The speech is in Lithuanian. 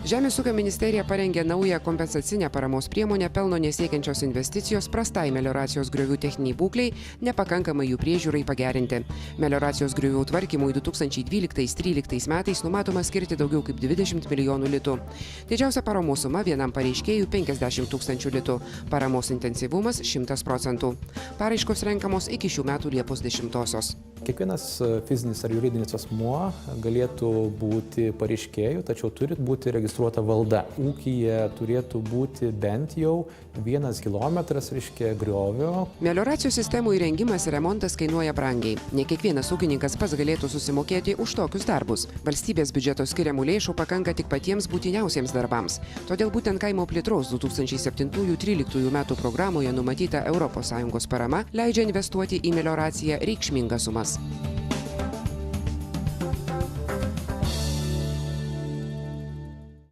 Žemės ūkio ministerija parengė naują kompensacinę paramos priemonę pelno nesiekiančios investicijos prastai melioracijos griovių techniniai būkliai, nepakankamai jų priežiūrai pagerinti. Melioracijos griovių tvarkymui 2012-2013 metais numatoma skirti daugiau kaip 20 milijonų litų. Didžiausia paramos suma vienam pareiškėjui 50 000 litų. Paramos intensyvumas 100%. Paraiškos renkamos iki šių metų Liepos 10-osios. Kiekvienas fizinis ar juridinis asmuo galėtų būti pareiškėjų, tačiau turi būti registruota valda. Ūkyje turėtų būti bent jau 1 kilometras, griovio. Melioracijos sistemų įrengimas ir remontas kainuoja brangiai. Ne kiekvienas ūkininkas pats galėtų susimokėti už tokius darbus. Valstybės biudžeto skiriamų lėšų pakanka tik patiems būtiniausiems darbams. Todėl būtent kaimo plėtros 2007-2013 metų programoje numatyta ES parama leidžia investuoti į melioraciją reikšmingas sumas.